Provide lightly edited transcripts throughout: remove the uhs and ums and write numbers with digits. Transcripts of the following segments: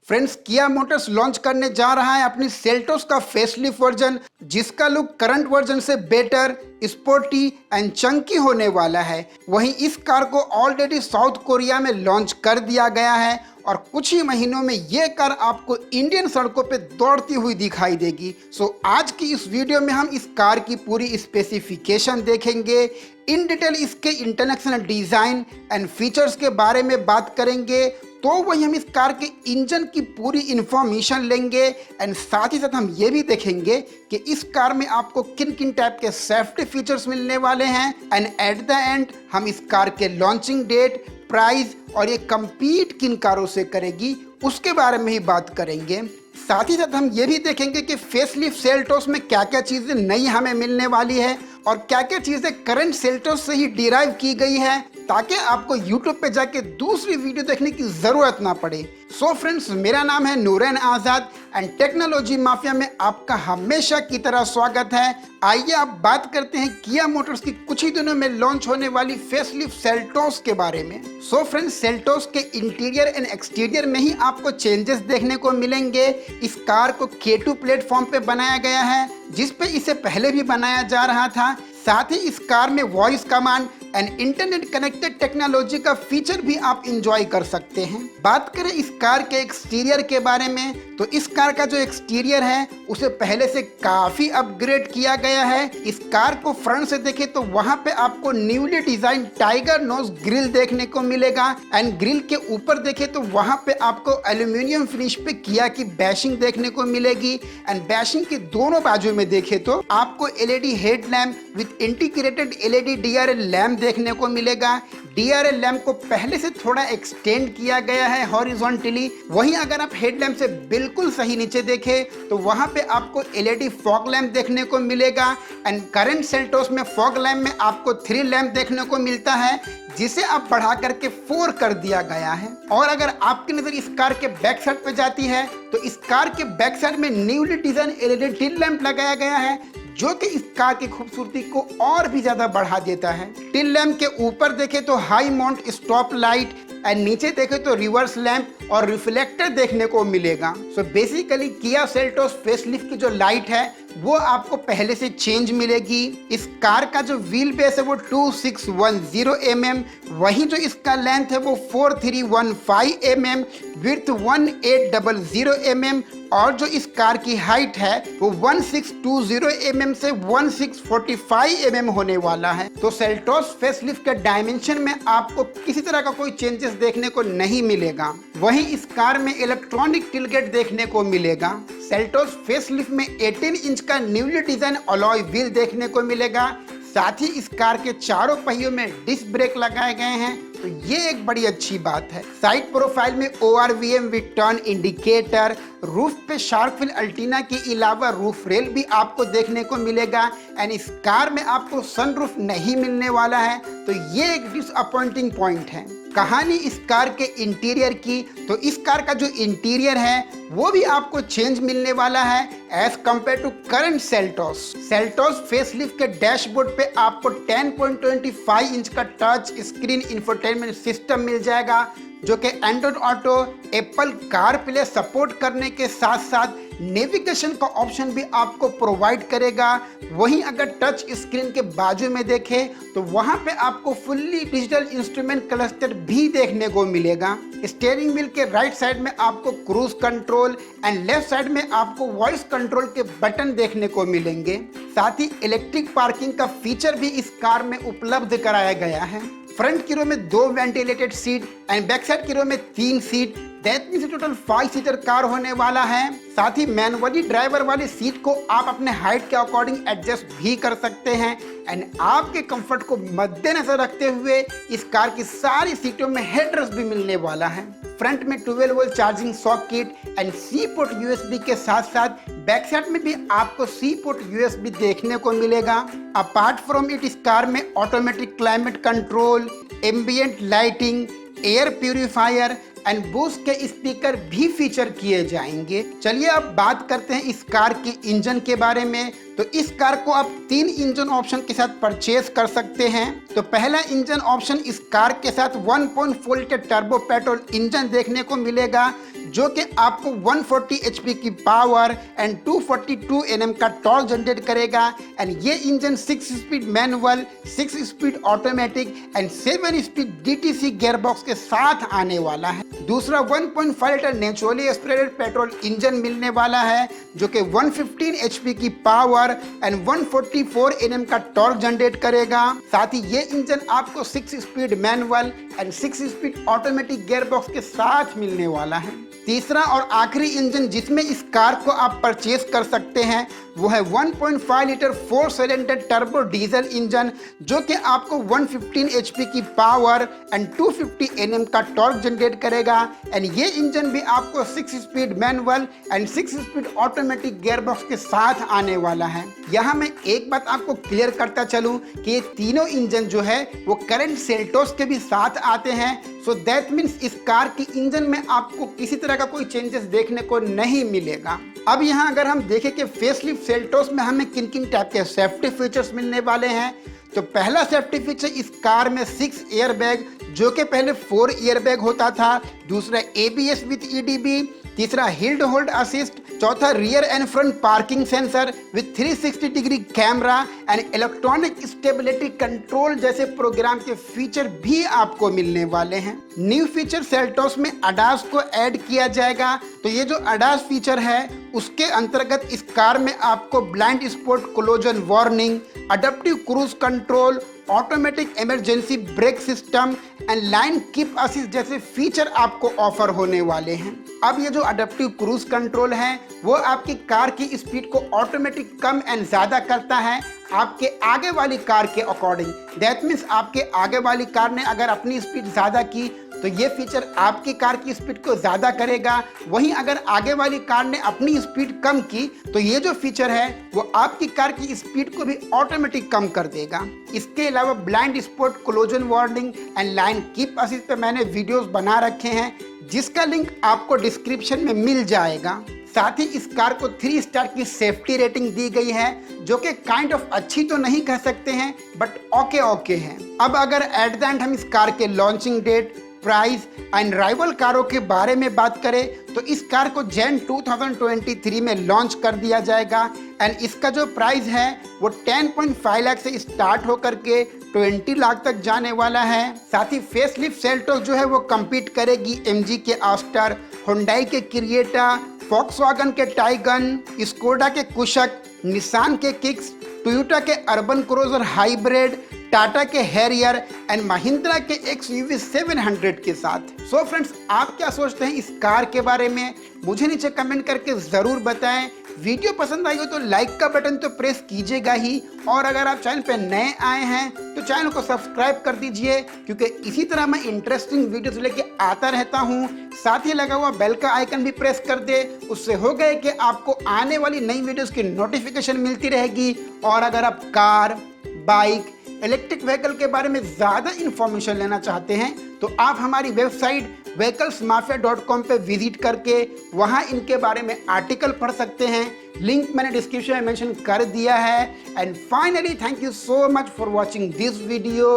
Friends, किया Motors launch करने जा रहा है अपनी सेल्टोस का फेसलिफ्ट वर्जन, जिसका लुक करंट वर्जन से बेटर, स्पोर्टी एंड चंकी होने वाला है। वहीं इस कार को ऑलरेडी साउथ कोरिया में लॉन्च कर दिया गया है और कुछ ही महीनों में ये कार आपको इंडियन सड़कों पे दौड़ती हुई दिखाई देगी। सो आज की इस वीडियो में हम इस कार की पूरी स्पेसिफिकेशन देखेंगे, इन डिटेल इसके इंटरनेशनल डिज़ाइन एंड फीचर्स के बारे में बात करेंगे। तो वही हम इस कार के इंजन की पूरी इंफॉर्मेशन लेंगे एंड साथ ही साथ हम ये भी देखेंगे कि इस कार में आपको किन किन टाइप के सेफ्टी फीचर्स मिलने वाले हैं एंड एट द एंड हम इस कार के लॉन्चिंग डेट, प्राइस और ये कंपीट किन कारों से करेगी उसके बारे में ही बात करेंगे। साथ ही साथ हम ये भी देखेंगे कि फेसलिफ्ट सेल्टोस में क्या क्या चीज़ें नई हमें मिलने वाली है और क्या क्या चीज़ें करंट सेल्टोस से ही डिराइव की गई है, ताकि आपको YouTube पे जाके दूसरी वीडियो देखने की ज़रूरत ना पड़े। सो फ्रेंड्स, मेरा नाम है नूरैन आज़ाद एंड टेक्नोलॉजी माफिया में आपका हमेशा की तरह स्वागत है। आइए अब बात करते हैं किया मोटर्स की कुछ ही दिनों में लॉन्च होने वाली फेसलिफ्ट सेल्टोस के बारे में। सो फ्रेंड्स, सेल्टोस के इंटीरियर एंड एक्सटीरियर में ही आपको चेंजेस देखने को मिलेंगे। इस कार को K2 प्लेटफॉर्म पे बनाया गया है, जिस पे इसे पहले भी बनाया जा रहा था। साथ ही इस कार में voice command and internet connected technology का फीचर भी आप इंजॉय कर सकते हैं। बात करें इस कार के एक्सटीरियर के बारे में, तो इस कार का जो एक्सटीरियर है उसे पहले से काफ़ी अपग्रेड किया गया है। इस कार को फ्रंट से देखें तो वहाँ पे आपको newly design tiger nose grill देखने को मिलेगा एंड ग्रिल के ऊपर देखें तो वहाँ पे आपको एल्यूमिनियम फिनिश पे किया की बैशिंग देखने को मिलेगी एंड बैशिंग के दोनों बाजू में देखें तो आपको LED headlamp with integrated LED DRL lamp देखने को मिलेगा। DRL लैम्प को पहले से थोड़ा एक्सटेंड किया गया है हॉरिजॉन्टली। वहीं अगर आप हेडलैम्प से बिल्कुल सही नीचे देखें तो वहां पे आपको LED फॉग लैम्प देखने को मिलेगा एंड करंट सेल्टोस में फॉग लैम्प में आपको 3 लैम्प देखने को मिलता है, जिसे अब बढ़ा करके 4 कर दिया गया है। और अगर आपकी नजर इस कार के बैक साइड पे जाती है तो इस कार के बैक साइड में newly design LED tail lamp लगाया गया है, जो कि इस कार की खूबसूरती को और भी ज्यादा बढ़ा देता है। टेल लैम्प के ऊपर देखें तो high mount stop light and नीचे देखें तो रिवर्स लैम्प और रिफ्लेक्टर देखने को मिलेगा। So basically Kia Seltos facelift की जो लाइट है वो आपको पहले से चेंज मिलेगी। इस कार का जो व्हील बेस है वो 2610 mm, वहीं जो इसका लेंथ है वो 4315 mm, विड्थ 1800 mm और जो इस कार की हाइट है वो 1620 mm से 1645 mm होने वाला है। तो सेल्टोस फेसलिफ्ट के डायमेंशन में आपको किसी तरह का कोई चेंजेस देखने को नहीं मिलेगा। वहीं इस कार में इलेक्ट्रॉनिक टिलगेट देखने को मिलेगा। सेल्टोस फेसलिफ्ट में 18 इंच का न्यूली डिजाइन अलॉय व्हील देखने को मिलेगा। साथ ही इस कार के चारों पहियों में डिस्क ब्रेक लगाए गए हैं, तो ये एक बड़ी अच्छी बात है। साइड प्रोफाइल में ORVM with turn indicator, roof पे शार्क फिन अल्टीना के अलावा रूफ रेल भी आपको देखने को मिलेगा एंड इस कार में आपको सनरूफ नहीं मिलने वाला है, तो ये एक डिसअपॉइंटिंग पॉइंट है। कहानी इस कार के इंटीरियर की, तो इस कार का जो इंटीरियर है वो भी आपको चेंज मिलने वाला है as compare to current Seltos. Seltos facelift के डैशबोर्ड पे आपको 10.25 इंच का टच स्क्रीन इंफोटेनमेंट सिस्टम मिल जाएगा, जो कि Android Auto, Apple car play support करने के साथ साथ नेविगेशन का ऑप्शन भी आपको प्रोवाइड करेगा। वहीं अगर टच स्क्रीन के बाजू में देखें तो वहां पे आपको फुल्ली डिजिटल इंस्ट्रूमेंट क्लस्टर भी देखने को मिलेगा। स्टीयरिंग व्हील के राइट साइड में आपको cruise control and left side में आपको वॉइस कंट्रोल के बटन देखने को मिलेंगे। साथ ही इलेक्ट्रिक पार्किंग का फीचर भी इस कार में उपलब्ध कराया गया है। फ्रंट की रो में 2 ventilated seat and back side की रो में 3 seat, that means total 5 seater car होने वाला है। साथ ही मैनुअली ड्राइवर वाली सीट को आप अपने हाइट के अकॉर्डिंग एडजस्ट भी कर सकते हैं एंड आपके कंफर्ट को मद्देनजर रखते हुए इस कार की सारी सीटों में हेडरेस्ट भी मिलने वाला है। फ्रंट में 12 volt charging socket and C port USB के साथ साथ बैक साइड में भी आपको C पोर्ट USB देखने को मिलेगा। अपार्ट फ्रॉम इट इस कार में automatic climate control, ambient lighting, air purifier and boost के स्पीकर भी फीचर किए जाएंगे। चलिए अब बात करते हैं इस कार के इंजन के बारे में। तो इस कार को आप 3 इंजन ऑप्शन के साथ परचेज कर सकते हैं। तो पहला इंजन ऑप्शन इस कार के साथ 1.4 लीटर टर्बो पेट्रोल इंजन देखने को मिलेगा, जो कि आपको 140 HP की पावर एंड 242 Nm का टॉर्क जनरेट करेगा। एंड ये engine 6 speed manual, 6 speed automatic and 7 speed DTC gearbox के साथ आने वाला है। दूसरा 1.5 litre naturally aspirated petrol engine मिलने वाला है जो कि 115 HP की पावर एंड 144 Nm का टॉर्क जनरेट करेगा। साथ ही ये इंजन आपको 6 speed manual and 6 speed automatic gearbox के साथ मिलने वाला है। तीसरा और आखिरी इंजन जिसमें इस कार को आप परचेज कर सकते हैं वो है 1.5 litre 4 cylinder turbo diesel engine जो कि आपको 115 HP की पावर एंड 250 Nm का टॉर्क जनरेट करेगा। एंड ये इंजन भी आपको 6 speed manual and 6 speed automatic gearbox के साथ आने वाला है। यहाँ मैं एक बात आपको क्लियर करता चलूँ कि ये तीनों इंजन जो है वो करंट सेल्टोस के भी साथ आते हैं। सो दैट मीन्स इस कार की इंजन में आपको किसी तरह का कोई चेंजेस देखने को नहीं मिलेगा। अब यहाँ अगर हम देखें कि फेसलिफ्ट सेल्टोस में हमें किन किन टाइप के सेफ्टी फीचर्स मिलने वाले हैं, तो पहला सेफ्टी फीचर इस कार में 6 एयरबैग जो कि पहले 4 एयरबैग होता था। दूसरा ABS विथ EDB, तीसरा हिल्ड होल्ड असिस्ट, चौथा rear and front parking sensor with 360 degree camera and electronic stability control जैसे प्रोग्राम के फीचर भी आपको मिलने वाले हैं। न्यू फीचर सेल्टोस में ADAS को ऐड किया जाएगा। तो ये जो ADAS फीचर है उसके अंतर्गत इस कार में आपको blind spot collision warning, adaptive cruise control, automatic emergency brake system and line keep assist जैसे फीचर आपको ऑफर होने वाले हैं। अब ये जो अडप्टिव क्रूज कंट्रोल है वो आपकी कार की स्पीड को ऑटोमेटिक कम एंड ज़्यादा करता है आपके आगे वाली कार के अकॉर्डिंग। दैट मीन्स आपके आगे वाली कार ने अगर अपनी स्पीड ज़्यादा की तो ये फीचर आपकी कार की स्पीड को ज़्यादा करेगा। वहीं अगर आगे वाली कार ने अपनी स्पीड कम की तो ये जो फीचर है वो आपकी कार की स्पीड को भी ऑटोमेटिक कम कर देगा। इसके अलावा blind spot collision warning and line keep assist पे मैंने वीडियोस बना रखे हैं जिसका लिंक आपको डिस्क्रिप्शन में मिल जाएगा। साथ ही इस कार को 3 स्टार की सेफ्टी रेटिंग दी गई है जो कि काइंड ऑफ अच्छी तो नहीं कह सकते हैं बट ओके है। अब अगर एट द एंड हम इस कार के launching date, price and rival कारों के बारे में बात करें तो इस कार को जैन 2023 में लॉन्च कर दिया जाएगा। एंड इसका जो प्राइस है वो 10.5 लाख से स्टार्ट होकर के 20 लाख तक जाने वाला है। साथ ही फेसलिफ्ट सेल्टोस जो है वो कम्पीट करेगी MG के आस्टर, हुंडई के क्रिएटा, वॉक्सवैगन के टाइगन, स्कोडा के कुशक, निसान के किक्स, टोयोटा के अर्बन क्रूजर हाइब्रिड, टाटा के हैरियर एंड महिंद्रा के XUV 700 के साथ। सो फ्रेंड्स, आप क्या सोचते हैं इस कार के बारे में? मुझे नीचे कमेंट करके ज़रूर बताएं। वीडियो पसंद आई हो तो लाइक का बटन तो प्रेस कीजिएगा ही, और अगर आप चैनल पे नए आए हैं तो चैनल को सब्सक्राइब कर दीजिए क्योंकि इसी तरह मैं इंटरेस्टिंग वीडियोस लेके आता रहता हूँ। साथ ही लगा हुआ बेल का आइकन भी प्रेस कर दे, उससे हो गए कि आपको आने वाली नई वीडियोस की नोटिफिकेशन मिलती रहेगी। और अगर आप कार, बाइक, इलेक्ट्रिक व्हीकल के बारे में ज़्यादा इंफॉर्मेशन लेना चाहते हैं तो आप हमारी वेबसाइट vehiclesmafia.com पे विजिट करके वहाँ इनके बारे में आर्टिकल पढ़ सकते हैं। लिंक मैंने डिस्क्रिप्शन में मेंशन कर दिया है। And finally thank you so much for watching this video.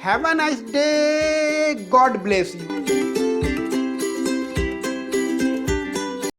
Have a nice day, God bless you.